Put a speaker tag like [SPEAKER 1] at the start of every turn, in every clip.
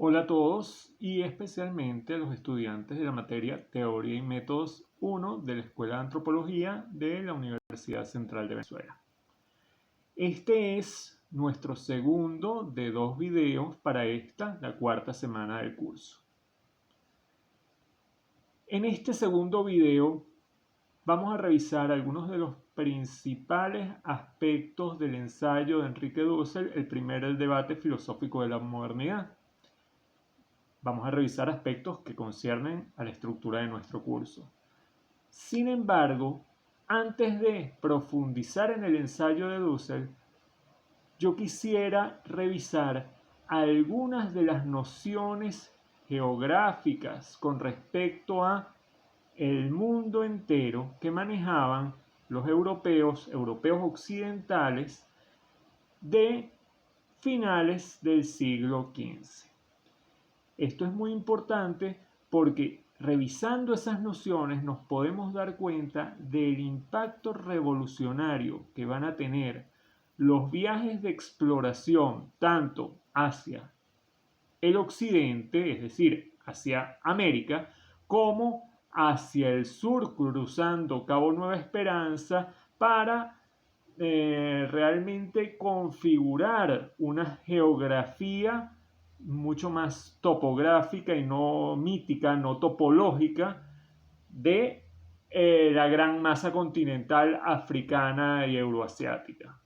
[SPEAKER 1] Hola a todos y especialmente a los estudiantes de la materia Teoría y Métodos 1 de la Escuela de Antropología de la Universidad Central de Venezuela. Este es nuestro segundo de 2 videos para la cuarta semana del curso. En este segundo video vamos a revisar algunos de los principales aspectos del ensayo de Enrique Dussel, el debate filosófico de la modernidad. Vamos a revisar aspectos que conciernen a la estructura de nuestro curso. Sin embargo, antes de profundizar en el ensayo de Dussel, yo quisiera revisar algunas de las nociones geográficas con respecto a el mundo entero que manejaban los europeos occidentales de finales del siglo XV. Esto es muy importante porque revisando esas nociones nos podemos dar cuenta del impacto revolucionario que van a tener los viajes de exploración tanto hacia el occidente, es decir, hacia América, como hacia el sur cruzando Cabo Nueva Esperanza para realmente configurar una geografía mucho más topográfica y no mítica, no topológica de la gran masa continental africana y euroasiática.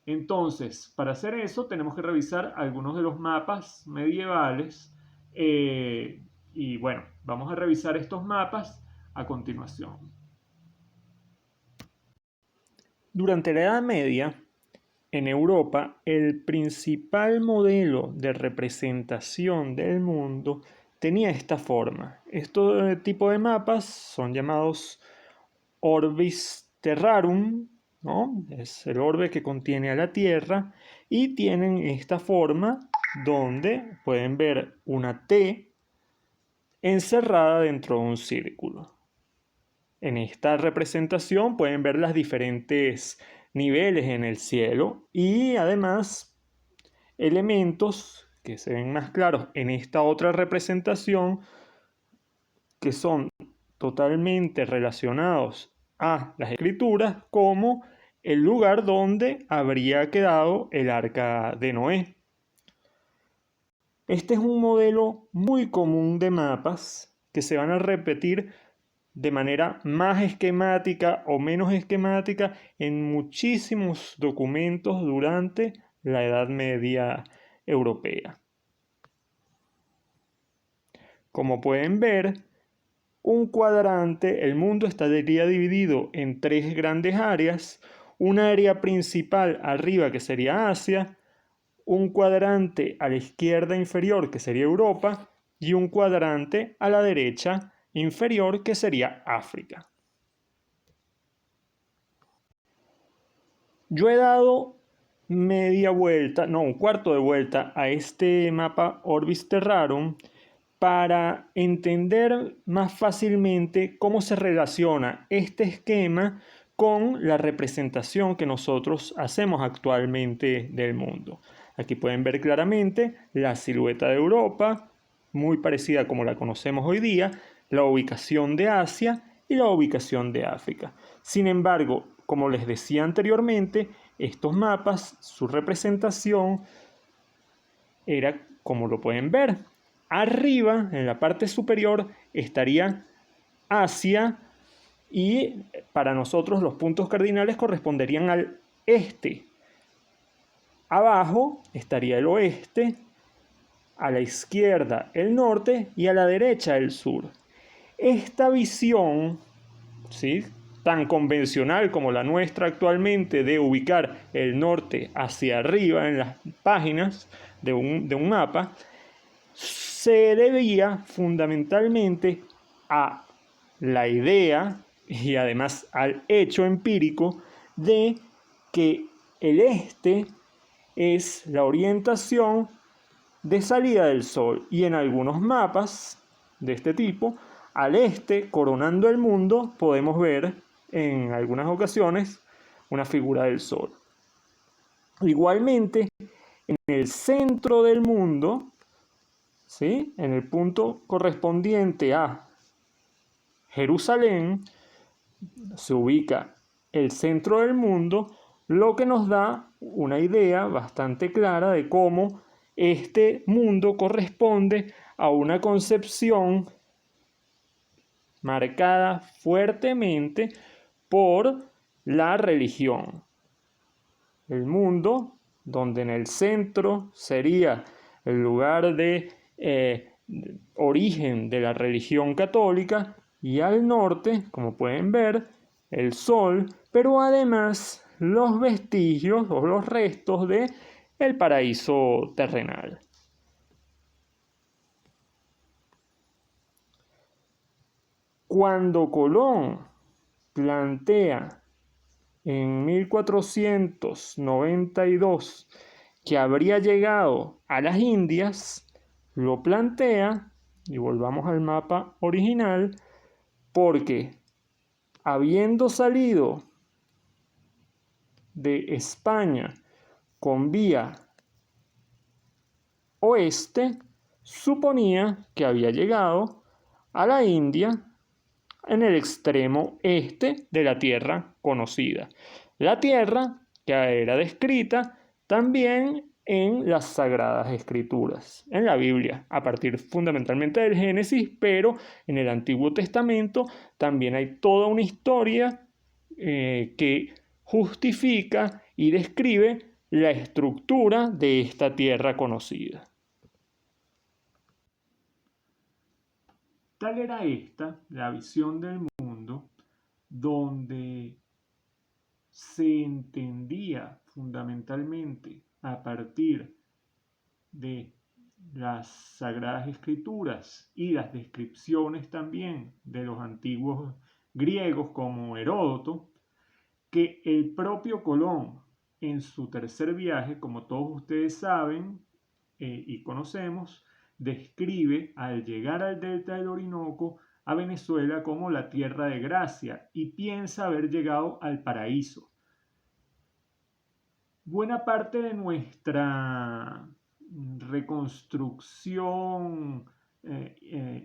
[SPEAKER 1] Entonces, para hacer eso tenemos que revisar algunos de los mapas medievales y bueno, vamos a revisar estos mapas a continuación. Durante la Edad Media, en Europa, el principal modelo de representación del mundo tenía esta forma. Este tipo de mapas son llamados orbis terrarum, ¿no? Es el orbe que contiene a la Tierra y tienen esta forma donde pueden ver una T encerrada dentro de un círculo. En esta representación pueden ver los diferentes niveles en el cielo y además elementos que se ven más claros en esta otra representación que son totalmente relacionados a las escrituras, como el lugar donde habría quedado el arca de Noé. Este es un modelo muy común de mapas que se van a repetir de manera más esquemática o menos esquemática en muchísimos documentos durante la Edad Media europea. Como pueden ver, un cuadrante, el mundo estaría dividido en 3 grandes áreas, una área principal arriba que sería Asia, un cuadrante a la izquierda inferior que sería Europa y un cuadrante a la derecha inferior que sería África. Yo he dado media vuelta, no, un cuarto de vuelta a este mapa Orbis Terrarum para entender más fácilmente cómo se relaciona este esquema con la representación que nosotros hacemos actualmente del mundo. Aquí pueden ver claramente la silueta de Europa, muy parecida como la conocemos hoy día, la ubicación de Asia y la ubicación de África. Sin embargo, como les decía anteriormente, estos mapas, su representación era como lo pueden ver. Arriba, en la parte superior, estaría Asia y para nosotros los puntos cardinales corresponderían al este. Abajo estaría el oeste, a la izquierda el norte y a la derecha el sur. Esta visión, ¿sí?, tan convencional como la nuestra actualmente de ubicar el norte hacia arriba en las páginas de un mapa, se debía fundamentalmente a la idea y además al hecho empírico de que el este es la orientación de salida del Sol y en algunos mapas de este tipo, al este, coronando el mundo, podemos ver en algunas ocasiones una figura del Sol. Igualmente, en el centro del mundo ¿sí? En el punto correspondiente a Jerusalén se ubica el centro del mundo, lo que nos da una idea bastante clara de cómo este mundo corresponde a una concepción marcada fuertemente por la religión. El mundo, donde en el centro sería el lugar de origen de la religión católica, y al norte, como pueden ver, el sol, pero además los vestigios o los restos de el paraíso terrenal. Cuando Colón plantea en 1492 que habría llegado a las Indias, lo plantea, y volvamos al mapa original, porque habiendo salido de España con vía oeste, suponía que había llegado a la India en el extremo este de la tierra conocida. La tierra que era descrita también en las Sagradas Escrituras, en la Biblia, a partir fundamentalmente del Génesis, pero en el Antiguo Testamento también hay toda una historia que justifica y describe la estructura de esta tierra conocida. Tal era esta la visión del mundo donde se entendía fundamentalmente a partir de las Sagradas Escrituras y las descripciones también de los antiguos griegos como Heródoto, que el propio Colón en su tercer viaje, como todos ustedes saben y conocemos, describe al llegar al delta del Orinoco a Venezuela como la tierra de gracia y piensa haber llegado al paraíso. Buena parte de nuestra reconstrucción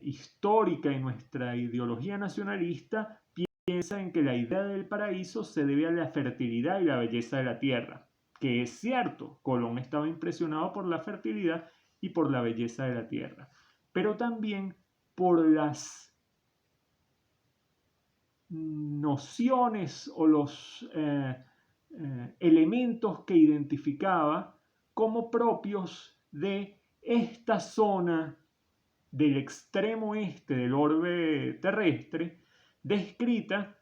[SPEAKER 1] histórica y nuestra ideología nacionalista piensa en que la idea del paraíso se debe a la fertilidad y la belleza de la tierra, que es cierto, Colón estaba impresionado por la fertilidad y por la belleza de la tierra, pero también por las nociones o los elementos que identificaba como propios de esta zona del extremo este del orbe terrestre, descrita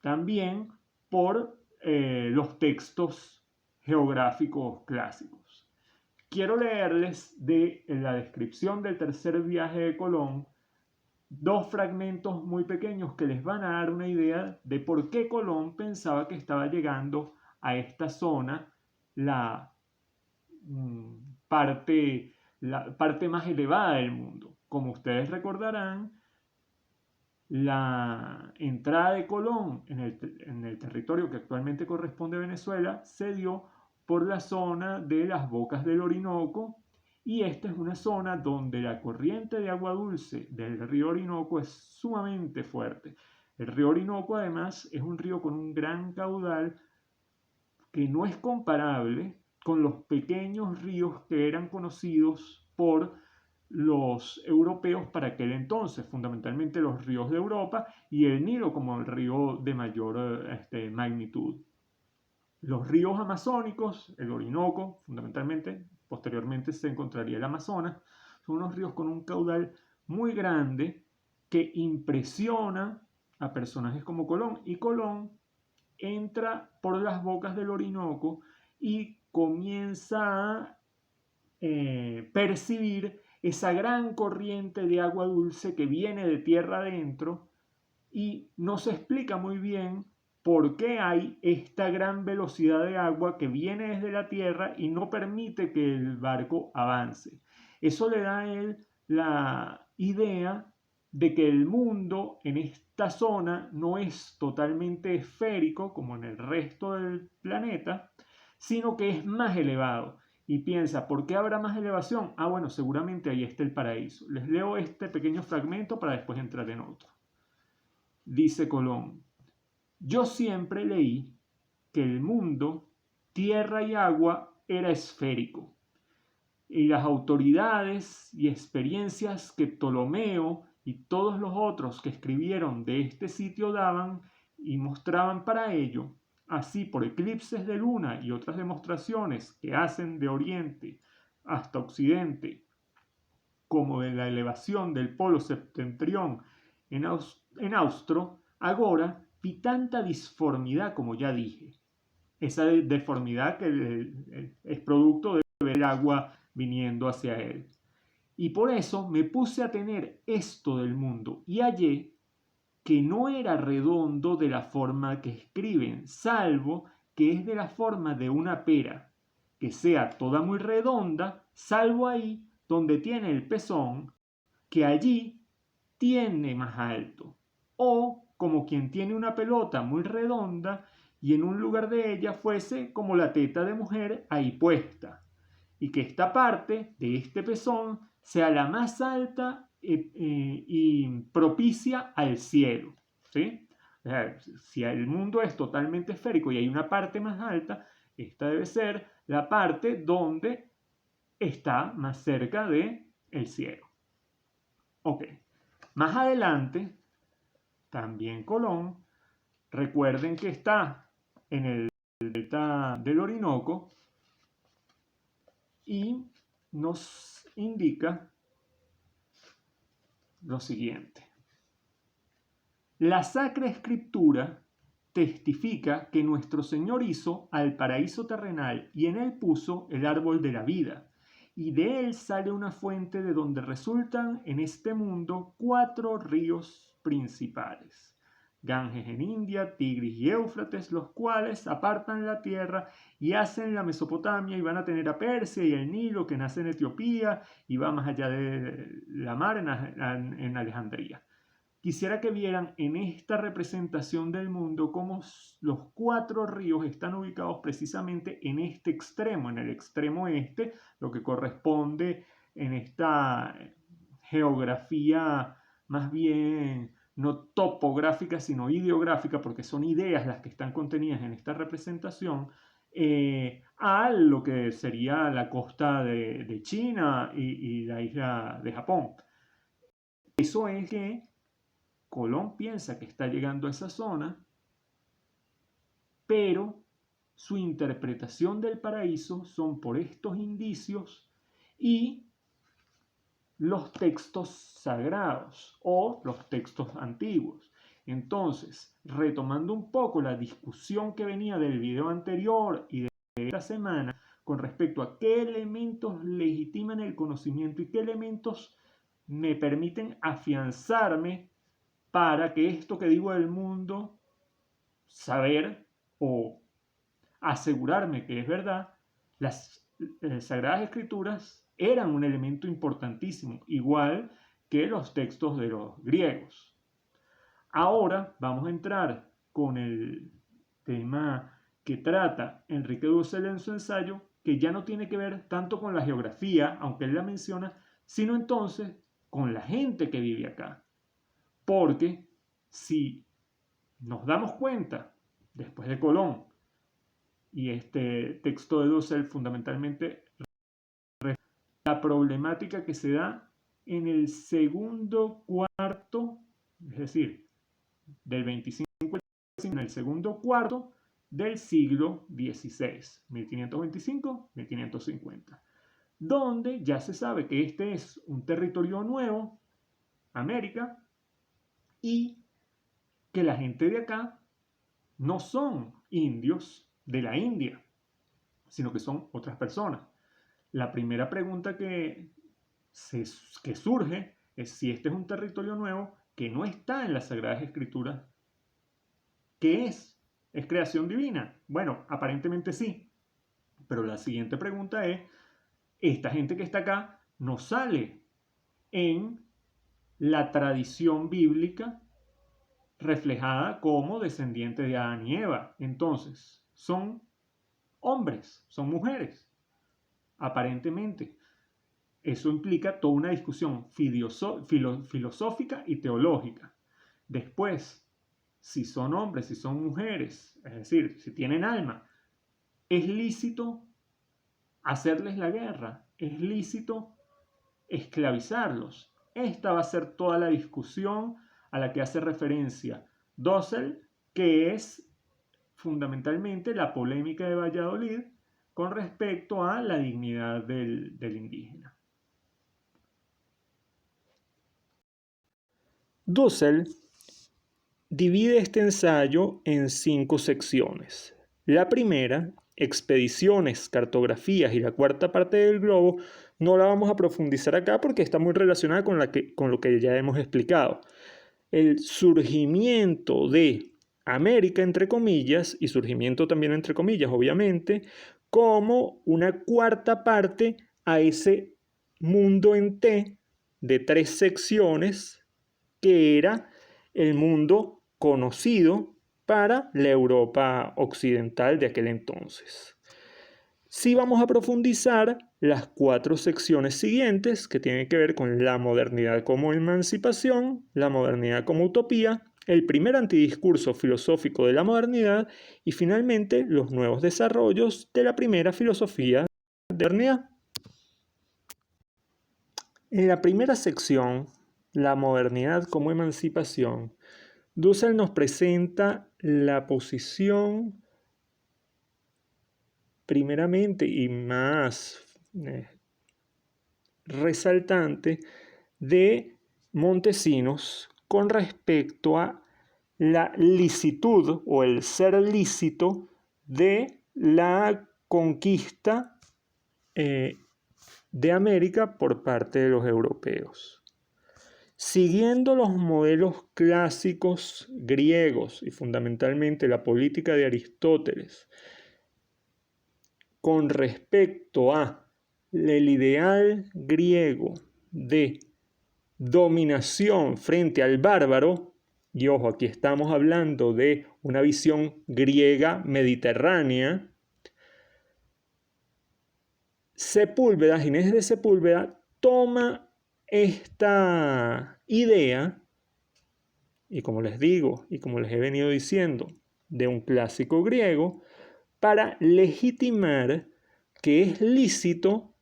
[SPEAKER 1] también por los textos geográficos clásicos. Quiero leerles de la descripción del tercer viaje de Colón dos fragmentos muy pequeños que les van a dar una idea de por qué Colón pensaba que estaba llegando a esta zona, la parte más elevada del mundo. Como ustedes recordarán, la entrada de Colón en el territorio que actualmente corresponde a Venezuela se dio por la zona de las Bocas del Orinoco, y esta es una zona donde la corriente de agua dulce del río Orinoco es sumamente fuerte. El río Orinoco además es un río con un gran caudal que no es comparable con los pequeños ríos que eran conocidos por los europeos para aquel entonces, fundamentalmente los ríos de Europa y el Nilo como el río de mayor magnitud. Los ríos amazónicos, el Orinoco fundamentalmente, posteriormente se encontraría el Amazonas, son unos ríos con un caudal muy grande que impresiona a personajes como Colón, y Colón entra por las bocas del Orinoco y comienza a percibir esa gran corriente de agua dulce que viene de tierra adentro, y no se explica muy bien por qué hay esta gran velocidad de agua que viene desde la tierra y no permite que el barco avance. Eso le da a él la idea de que el mundo en esta zona no es totalmente esférico como en el resto del planeta, sino que es más elevado. y piensa, ¿por qué habrá más elevación? Ah, bueno, seguramente ahí está el paraíso. Les leo este pequeño fragmento para después entrar en otro. Dice Colón, yo siempre leí que el mundo, tierra y agua, era esférico, y las autoridades y experiencias que Ptolomeo y todos los otros que escribieron de este sitio daban y mostraban para ello, así por eclipses de luna y otras demostraciones que hacen de oriente hasta occidente, como de la elevación del polo septentrión en Austro, agora vi tanta disformidad como ya dije. Esa deformidad que es producto de ver el agua viniendo hacia él. Y por eso me puse a tener esto del mundo y hallé que no era redondo de la forma que escriben, salvo que es de la forma de una pera, que sea toda muy redonda, salvo ahí donde tiene el pezón, que allí tiene más alto, o como quien tiene una pelota muy redonda y en un lugar de ella fuese como la teta de mujer ahí puesta, y que esta parte de este pezón sea la más alta y propicia al cielo. ¿Sí? O sea, si el mundo es totalmente esférico y hay una parte más alta, esta debe ser la parte donde está más cerca del cielo. Ok. Más adelante, también Colón, recuerden que está en el delta del Orinoco y nos indica lo siguiente. La Sacra Escritura testifica que nuestro Señor hizo al paraíso terrenal y en él puso el árbol de la vida, y de él sale una fuente de donde resultan en este mundo 4 ríos principales. Ganges en India, Tigris y Éufrates, los cuales apartan la tierra y hacen la Mesopotamia y van a tener a Persia y el Nilo que nace en Etiopía y va más allá de la mar en Alejandría. Quisiera que vieran en esta representación del mundo cómo los 4 ríos están ubicados precisamente en este extremo, en el extremo este, lo que corresponde en esta geografía más bien no topográfica, sino ideográfica, porque son ideas las que están contenidas en esta representación, a lo que sería la costa de China y la isla de Japón. Eso es que Colón piensa que está llegando a esa zona, pero su interpretación del paraíso son por estos indicios y los textos sagrados o los textos antiguos. Entonces, retomando un poco la discusión que venía del video anterior y de esta semana con respecto a qué elementos legitiman el conocimiento y qué elementos me permiten afianzarme para que esto que digo del mundo, saber o asegurarme que es verdad, las Sagradas Escrituras eran un elemento importantísimo, igual que los textos de los griegos. Ahora vamos a entrar con el tema que trata Enrique Dussel en su ensayo, que ya no tiene que ver tanto con la geografía, aunque él la menciona, sino entonces con la gente que vive acá. Porque si nos damos cuenta, después de Colón, y este texto de Dussel fundamentalmente la problemática que se da en el segundo cuarto, es decir, del 25 en el segundo cuarto del siglo XVI, 1525-1550, donde ya se sabe que este es un territorio nuevo, América, y que la gente de acá no son indios de la India, sino que son otras personas. La primera pregunta que surge es si este es un territorio nuevo que no está en las Sagradas Escrituras. ¿Qué es? ¿Es creación divina? Bueno, aparentemente sí. Pero la siguiente pregunta es, esta gente que está acá no sale en la tradición bíblica reflejada como descendientes de Adán y Eva. Entonces, son hombres, son mujeres. aparentemente. Eso implica toda una discusión filosófica y teológica. Después, si son hombres, si son mujeres, es decir, si tienen alma, ¿es lícito hacerles la guerra? ¿Es lícito esclavizarlos? Esta va a ser toda la discusión a la que hace referencia Dussel, que es fundamentalmente la polémica de Valladolid con respecto a la dignidad del indígena. Dussel divide este ensayo en 5 secciones. La primera, expediciones, cartografías y la cuarta parte del globo, no la vamos a profundizar acá porque está muy relacionada con lo que ya hemos explicado. El surgimiento de América, entre comillas, y surgimiento también entre comillas, obviamente, como una cuarta parte a ese mundo en T de 3 secciones que era el mundo conocido para la Europa occidental de aquel entonces. Sí vamos a profundizar las 4 secciones siguientes que tienen que ver con la modernidad como emancipación, la modernidad como utopía, el primer antidiscurso filosófico de la modernidad y finalmente los nuevos desarrollos de la primera filosofía de la modernidad. En la primera sección, la modernidad como emancipación, Dussel nos presenta la posición primeramente y más resaltante de Montesinos con respecto a la licitud o el ser lícito de la conquista de América por parte de los europeos. Siguiendo los modelos clásicos griegos y fundamentalmente la política de Aristóteles con respecto a el ideal griego de dominación frente al bárbaro, y ojo, aquí estamos hablando de una visión griega mediterránea, Sepúlveda, Ginés de Sepúlveda, toma esta idea, y como les digo, y como les he venido diciendo, de un clásico griego, para legitimar que es lícito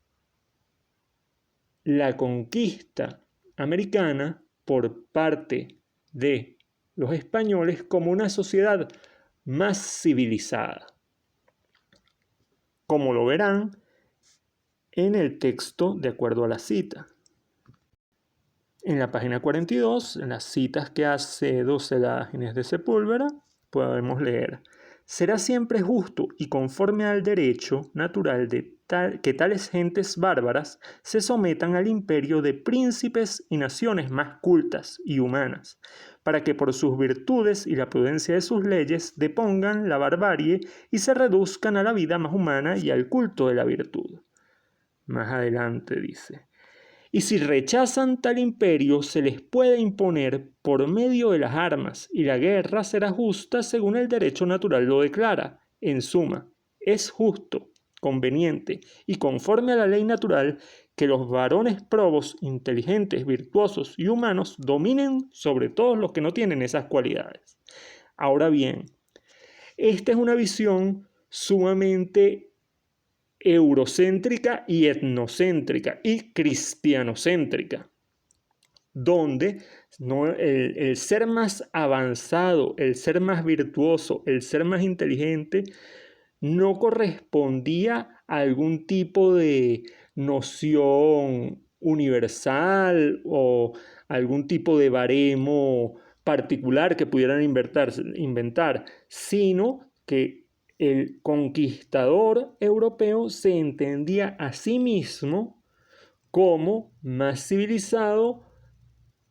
[SPEAKER 1] la conquista americana por parte de los españoles como una sociedad más civilizada. Como lo verán en el texto de acuerdo a la cita. En la página 42, en las citas que hace Dussel a Ginés de Sepúlveda, podemos leer: será siempre justo y conforme al derecho natural que tales gentes bárbaras se sometan al imperio de príncipes y naciones más cultas y humanas, para que por sus virtudes y la prudencia de sus leyes depongan la barbarie y se reduzcan a la vida más humana y al culto de la virtud. Más adelante dice: y si rechazan tal imperio, se les puede imponer por medio de las armas, y la guerra será justa según el derecho natural lo declara. En suma, es justo, conveniente y conforme a la ley natural que los varones probos, inteligentes, virtuosos y humanos dominen sobre todos los que no tienen esas cualidades. Ahora bien, esta es una visión sumamente eurocéntrica y etnocéntrica y cristianocéntrica, donde el ser más avanzado, el ser más virtuoso, el ser más inteligente, no correspondía a algún tipo de noción universal o algún tipo de baremo particular que pudieran inventar, sino que el conquistador europeo se entendía a sí mismo como más civilizado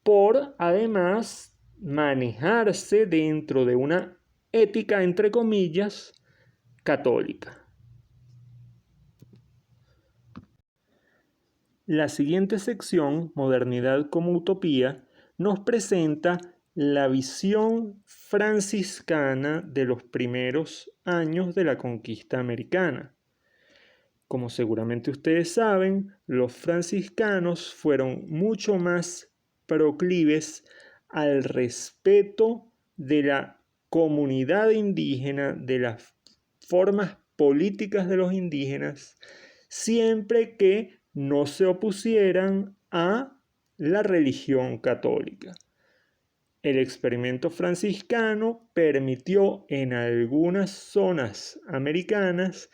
[SPEAKER 1] por, además, manejarse dentro de una ética, entre comillas, católica. La siguiente sección, Modernidad como Utopía, nos presenta la visión franciscana de los primeros años de la conquista americana. Como seguramente ustedes saben, los franciscanos fueron mucho más proclives al respeto de la comunidad indígena, de las formas políticas de los indígenas, siempre que no se opusieran a la religión católica. El experimento franciscano permitió en algunas zonas americanas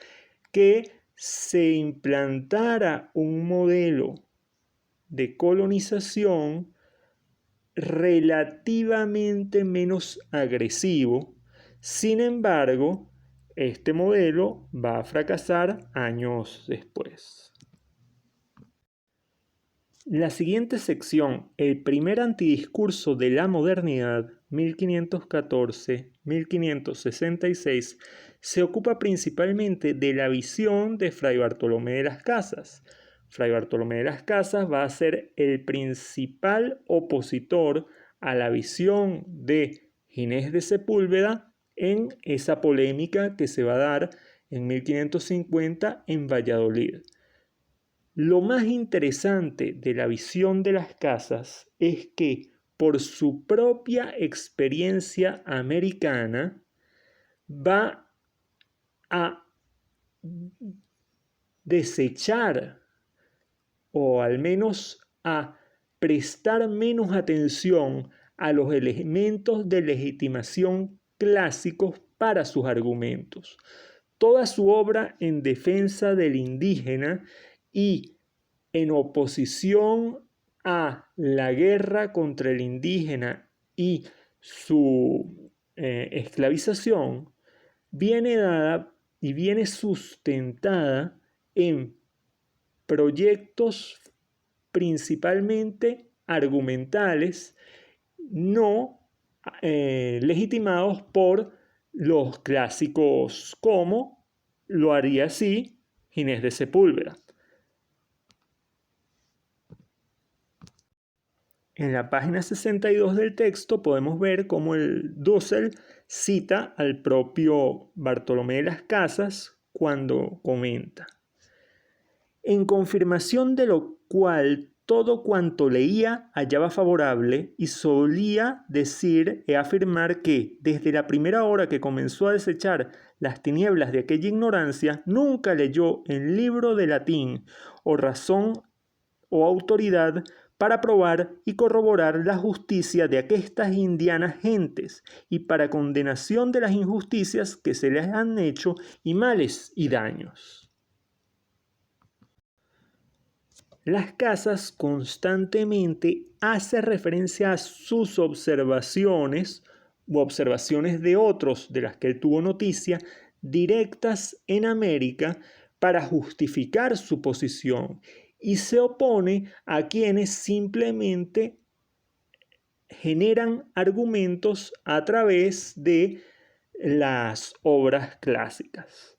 [SPEAKER 1] que se implantara un modelo de colonización relativamente menos agresivo. Sin embargo, este modelo va a fracasar años después. La siguiente sección, el primer antidiscurso de la modernidad, 1514-1566, se ocupa principalmente de la visión de Fray Bartolomé de las Casas. Fray Bartolomé de las Casas va a ser el principal opositor a la visión de Ginés de Sepúlveda en esa polémica que se va a dar en 1550 en Valladolid. Lo más interesante de la visión de las Casas es que por su propia experiencia americana va a desechar o al menos a prestar menos atención a los elementos de legitimación clásicos para sus argumentos. Toda su obra en defensa del indígena y en oposición a la guerra contra el indígena y su esclavización, viene dada y viene sustentada en proyectos principalmente argumentales, no legitimados por los clásicos como lo haría así Ginés de Sepúlveda. En la página 62 del texto podemos ver cómo el Dussel cita al propio Bartolomé de las Casas cuando comenta: en confirmación de lo cual todo cuanto leía hallaba favorable, y solía decir e afirmar que, desde la primera hora que comenzó a desechar las tinieblas de aquella ignorancia, nunca leyó en libro de latín o razón o autoridad para probar y corroborar la justicia de aquestas indianas gentes y para condenación de las injusticias que se les han hecho y males y daños. Las Casas constantemente hace referencia a sus observaciones u observaciones de otros de las que él tuvo noticia directas en América para justificar su posición, y se opone a quienes simplemente generan argumentos a través de las obras clásicas.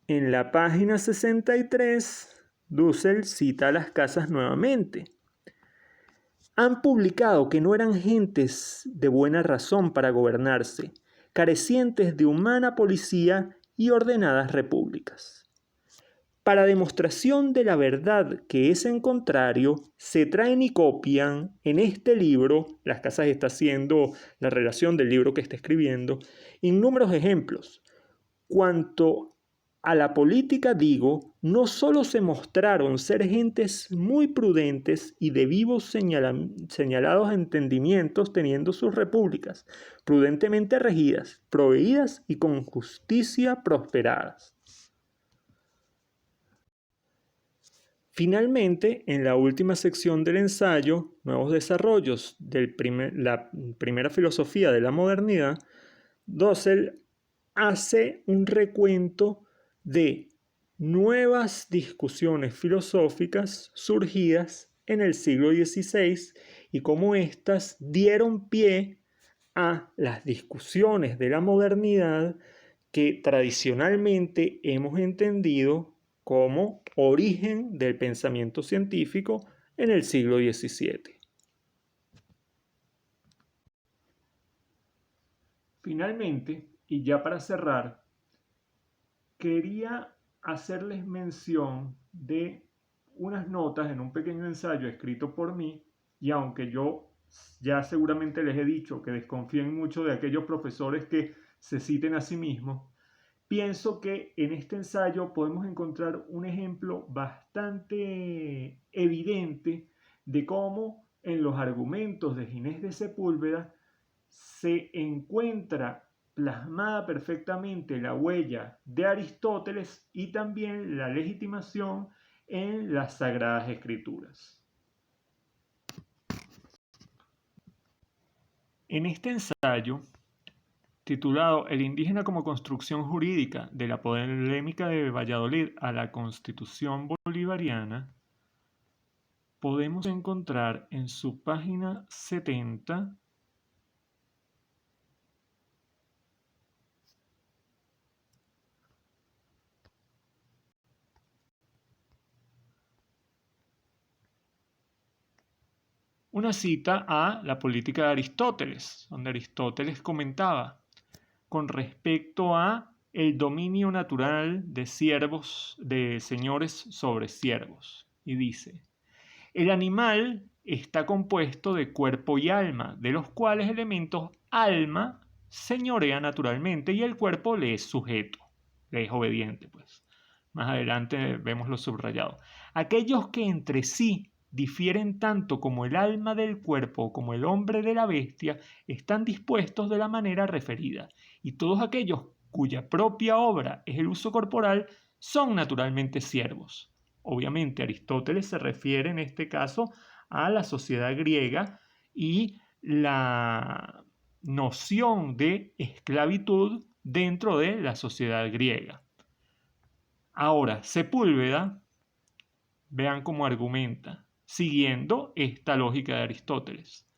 [SPEAKER 1] En la página 63, Dussel cita a las Casas nuevamente. Han publicado que no eran gentes de buena razón para gobernarse, carecientes de humana policía y ordenadas repúblicas. Para demostración de la verdad que es en contrario, se traen y copian en este libro, Las Casas está haciendo la relación del libro que está escribiendo, innúmeros ejemplos. Cuanto a la política digo, no solo se mostraron ser gentes muy prudentes y de vivos señalados entendimientos teniendo sus repúblicas, prudentemente regidas, proveídas y con justicia prosperadas. Finalmente, en la última sección del ensayo, Nuevos desarrollos de la primera filosofía de la modernidad, Dussel hace un recuento de nuevas discusiones filosóficas surgidas en el siglo XVI y cómo éstas dieron pie a las discusiones de la modernidad que tradicionalmente hemos entendido como origen del pensamiento científico en el siglo XVII. Finalmente, y ya para cerrar, quería hacerles mención de unas notas en un pequeño ensayo escrito por mí, y aunque yo ya seguramente les he dicho que desconfíen mucho de aquellos profesores que se citen a sí mismos, pienso que en este ensayo podemos encontrar un ejemplo bastante evidente de cómo en los argumentos de Ginés de Sepúlveda se encuentra plasmada perfectamente la huella de Aristóteles y también la legitimación en las Sagradas Escrituras. En este ensayo, titulado El indígena como construcción jurídica de la polémica de Valladolid a la Constitución bolivariana, podemos encontrar en su página 70 una cita a la política de Aristóteles, donde Aristóteles comentaba con respecto a el dominio natural de siervos, de señores sobre siervos, y dice: el animal está compuesto de cuerpo y alma, de los cuales elementos alma señorea naturalmente y el cuerpo le es sujeto, le es obediente, pues. Más adelante vemos lo subrayado. Aquellos que entre sí difieren tanto como el alma del cuerpo como el hombre de la bestia están dispuestos de la manera referida, y todos aquellos cuya propia obra es el uso corporal son naturalmente siervos. Obviamente Aristóteles se refiere en este caso a la sociedad griega y la noción de esclavitud dentro de la sociedad griega. Ahora, Sepúlveda, vean cómo argumenta, siguiendo esta lógica de Aristóteles.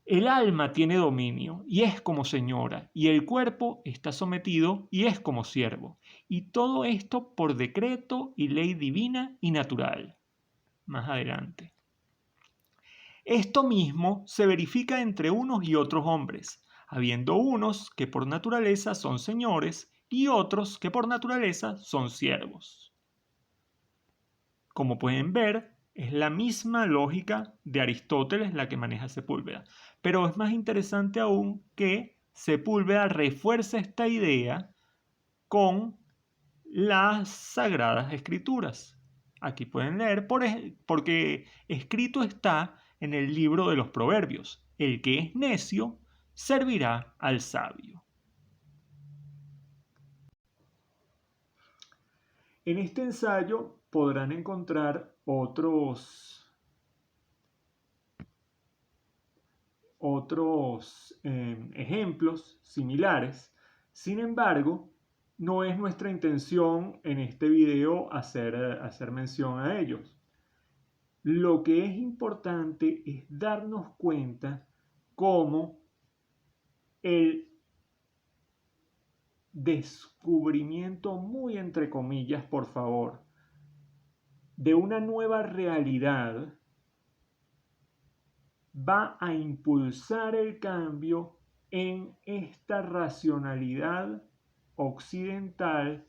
[SPEAKER 1] El alma tiene dominio y es como señora, y el cuerpo está sometido y es como siervo, y todo esto por decreto y ley divina y natural. Más adelante. Esto mismo se verifica entre unos y otros hombres, habiendo unos que por naturaleza son señores y otros que por naturaleza son siervos. Como pueden ver, es la misma lógica de Aristóteles la que maneja Sepúlveda, pero es más interesante aún que Sepúlveda refuerza esta idea con las Sagradas Escrituras. Aquí pueden leer porque escrito está en el libro de los Proverbios: el que es necio servirá al sabio. En este ensayo podrán encontrar otros ejemplos similares. Sin embargo, no es nuestra intención en este video hacer mención a ellos. Lo que es importante es darnos cuenta cómo el descubrimiento, muy entre comillas, por favor, de una nueva realidad va a impulsar el cambio en esta racionalidad occidental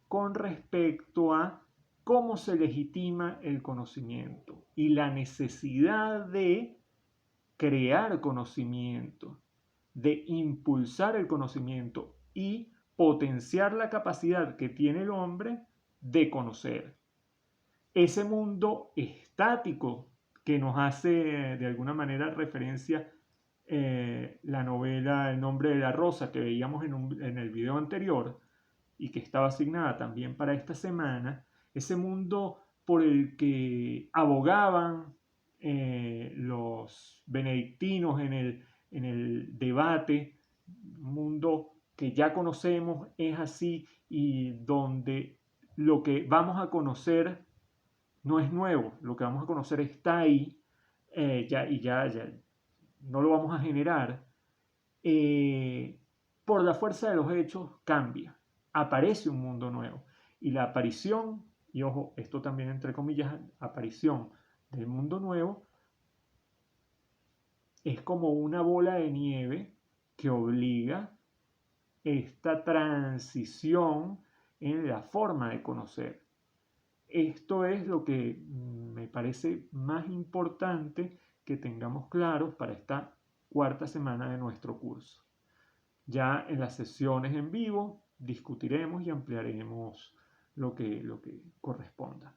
[SPEAKER 1] con respecto a cómo se legitima el conocimiento y la necesidad de crear conocimiento, de impulsar el conocimiento y potenciar la capacidad que tiene el hombre de conocer. Ese mundo estático que nos hace de alguna manera referencia la novela El nombre de la rosa que veíamos en el video anterior y que estaba asignada también para esta semana, ese mundo por el que abogaban los benedictinos en el debate, un mundo que ya conocemos es así y donde lo que vamos a conocer no es nuevo, lo que vamos a conocer está ahí ya no lo vamos a generar, por la fuerza de los hechos cambia, aparece un mundo nuevo. Y la aparición, y ojo, esto también entre comillas, aparición del mundo nuevo, es como una bola de nieve que obliga esta transición en la forma de conocer. Esto es lo que me parece más importante que tengamos claros para esta cuarta semana de nuestro curso. Ya en las sesiones en vivo discutiremos y ampliaremos lo que corresponda.